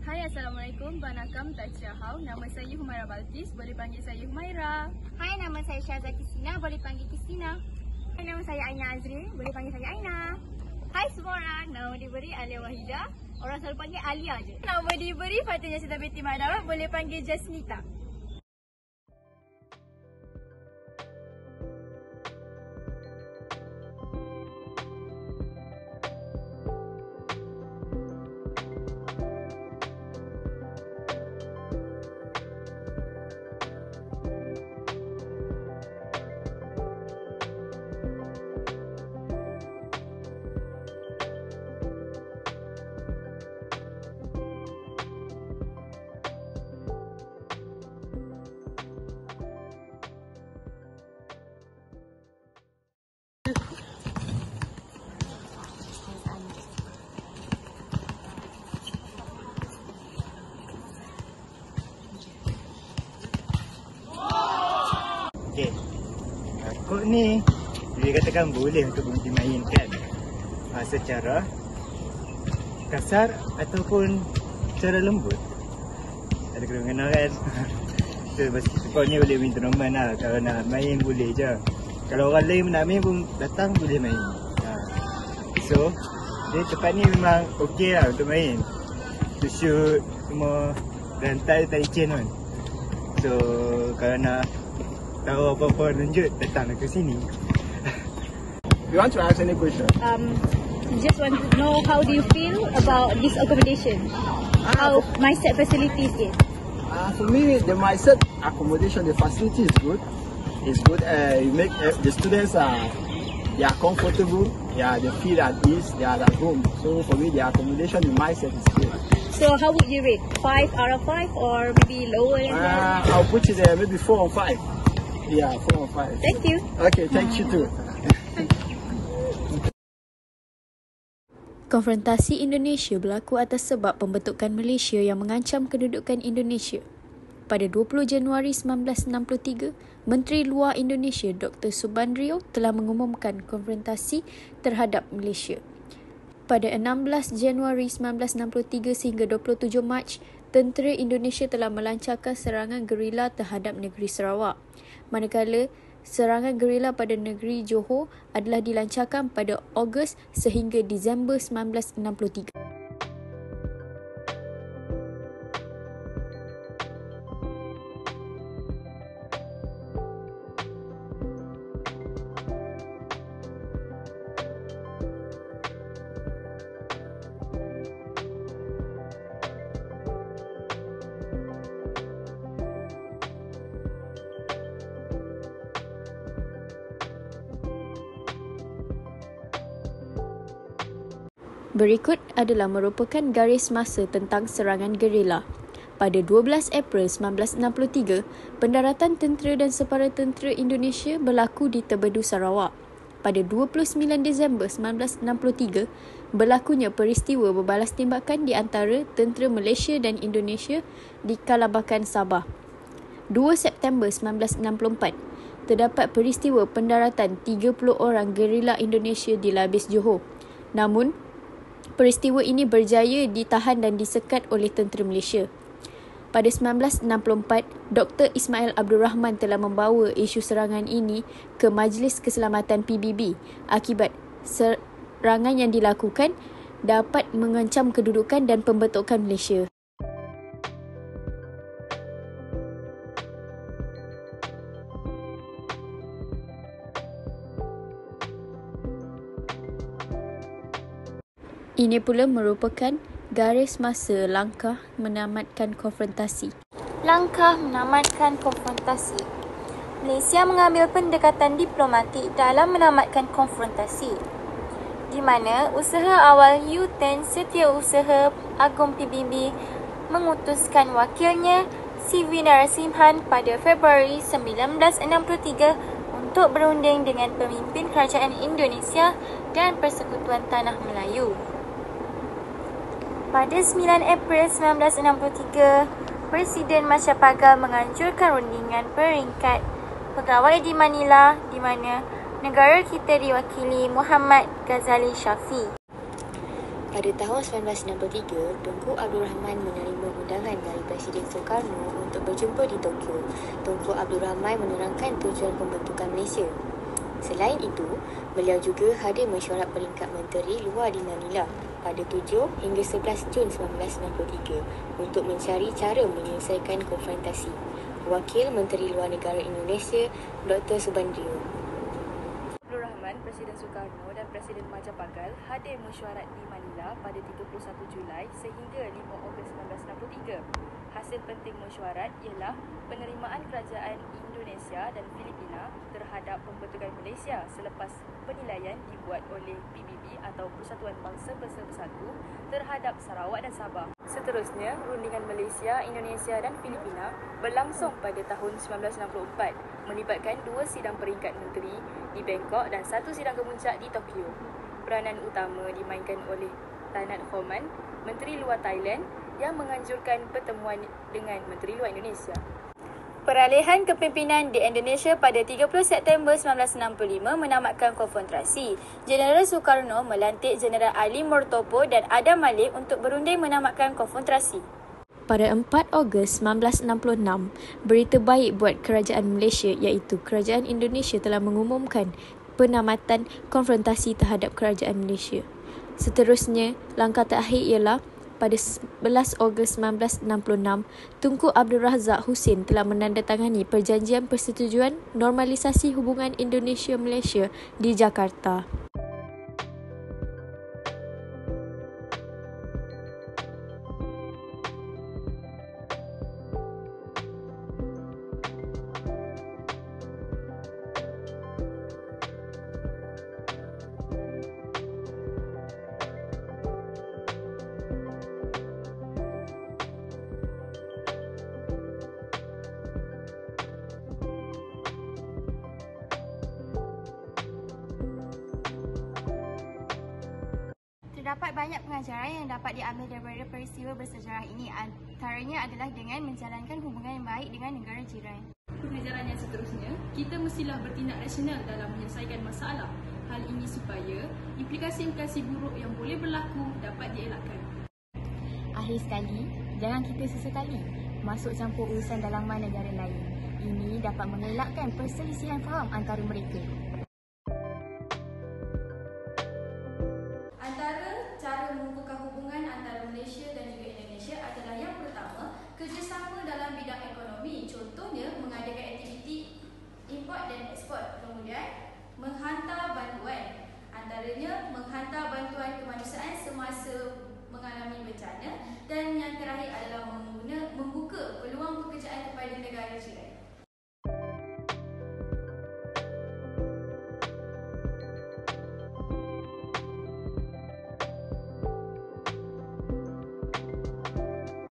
Hai, Assalamualaikum. Banakam, tak Ciahau. Nama saya Humaira Balkis. Boleh panggil saya Humaira. Hai, nama saya Syazah Kristina. Boleh panggil Kristina. Hai, nama saya Aina Azri. Boleh panggil saya Aina. Hai semua orang. Nama diberi Alia Wahida. Orang selalu panggil Alia je. Nama diberi Fatin Yasita binti Madara. Boleh panggil Jasnita. Okey, kod ni dia katakan boleh untuk dimainkan secara kasar ataupun secara lembut. Ada kena mengenal kan? So, kod ni boleh win tournament lah. Kalau nak main boleh je. Kalau orang lain nak main pun datang boleh main. So, dia tempat ni memang okey lah untuk main. To shoot semua dan tak licin pun. So, kalau nak tahu apa-apa lanjut, datanglah ke sini. You want to ask any question? Just want to know how do you feel about this accommodation? How MySet facilities is? For me, the mindset accommodation, the facility is good. It's good. You make the students they are comfortable. Yeah, they feel at ease. They are at home. So for me, the accommodation, the mindset is good. So how would you rate? 5 out of 5 or maybe lower than that? I'll put it maybe 4 or 5. Yeah, 4 or 5. Thank you. Okay, thank you too. Konfrontasi Indonesia berlaku atas sebab pembentukan Malaysia yang mengancam kedudukan Indonesia. Pada 20 Januari 1963, Menteri Luar Indonesia Dr. Subandrio telah mengumumkan konfrontasi terhadap Malaysia. Pada 16 Januari 1963 sehingga 27 Mac, tentera Indonesia telah melancarkan serangan gerila terhadap negeri Sarawak. Manakala serangan gerila pada negeri Johor adalah dilancarkan pada Ogos sehingga Disember 1963. Berikut adalah merupakan garis masa tentang serangan gerila. Pada 12 April 1963, pendaratan tentera dan separa tentera Indonesia berlaku di Tebedu, Sarawak. Pada 29 Disember 1963, berlakunya peristiwa berbalas tembakan di antara tentera Malaysia dan Indonesia di Kalabakan, Sabah. 2 September 1964, terdapat peristiwa pendaratan 30 orang gerila Indonesia di Labis, Johor. Namun, peristiwa ini berjaya ditahan dan disekat oleh tentera Malaysia. Pada 1964, Dr. Ismail Abdul Rahman telah membawa isu serangan ini ke Majlis Keselamatan PBB akibat serangan yang dilakukan dapat mengancam kedudukan dan pembentukan Malaysia. Ini pula merupakan garis masa langkah menamatkan konfrontasi. Langkah menamatkan konfrontasi. Malaysia mengambil pendekatan diplomatik dalam menamatkan konfrontasi, di mana usaha awal U10 Setiausaha Agung PBB mengutuskan wakilnya CV Narasimhan pada Februari 1963 untuk berunding dengan pemimpin kerajaan Indonesia dan Persekutuan Tanah Melayu. Pada 9 April 1963, Presiden Macapagal menganjurkan rundingan peringkat pegawai di Manila, di mana negara kita diwakili Muhammad Ghazali Shafie. Pada tahun 1963, Tunku Abdul Rahman menerima undangan dari Presiden Soekarno untuk berjumpa di Tokyo. Tunku Abdul Rahman menerangkan tujuan pembentukan Malaysia. Selain itu, beliau juga hadir mesyuarat peringkat menteri luar di Manila pada 7 hingga 11 Jun 1963 untuk mencari cara menyelesaikan konfrontasi. Wakil Menteri Luar Negara Indonesia, Dr. Subandrio. Abdul Rahman, Presiden Soekarno dan Presiden Majapagal hadir mesyuarat di Manila pada 31 Julai sehingga 5 Ogos 1963. Hasil penting mesyuarat ialah penerimaan kerajaan Indonesia dan Filipina terhadap pembentukan Malaysia selepas penilaian dibuat oleh PBB atau Persatuan Bangsa Bersatu terhadap Sarawak dan Sabah. Seterusnya, rundingan Malaysia, Indonesia dan Filipina berlangsung pada tahun 1964 melibatkan 2 sidang peringkat menteri di Bangkok dan 1 sidang kemuncak di Tokyo. Peranan utama dimainkan oleh Tan Nhat Homan, Menteri Luar Thailand yang menganjurkan pertemuan dengan Menteri Luar Indonesia. Peralihan kepimpinan di Indonesia pada 30 September 1965 menamatkan konfrontasi. Jeneral Soekarno melantik Jeneral Ali Murtopo dan Adam Malik untuk berunding menamatkan konfrontasi. Pada 4 Ogos 1966, berita baik buat kerajaan Malaysia iaitu kerajaan Indonesia telah mengumumkan penamatan konfrontasi terhadap kerajaan Malaysia. Seterusnya, langkah terakhir ialah pada 11 Ogos 1966, Tunku Abdul Razak Husin telah menandatangani Perjanjian Persetujuan Normalisasi Hubungan Indonesia-Malaysia di Jakarta. Terdapat banyak pengajaran yang dapat diambil daripada peristiwa bersejarah ini. Antaranya adalah dengan menjalankan hubungan yang baik dengan negara jiran. Pengajaran yang seterusnya, kita mestilah bertindak rasional dalam menyelesaikan masalah. Hal ini supaya implikasi-implikasi buruk yang boleh berlaku dapat dielakkan. Akhir sekali, jangan kita sesekali masuk campur urusan dalaman negara lain. Ini dapat mengelakkan perselisihan faham antara mereka. Antara cara membuka hubungan antara Malaysia dan juga Indonesia adalah yang pertama, kerjasama dalam bidang ekonomi. Contohnya, mengadakan aktiviti import dan ekspor. Kemudian, menghantar bantuan. Antaranya, menghantar bantuan kemanusiaan semasa mengalami bencana. Dan yang terakhir adalah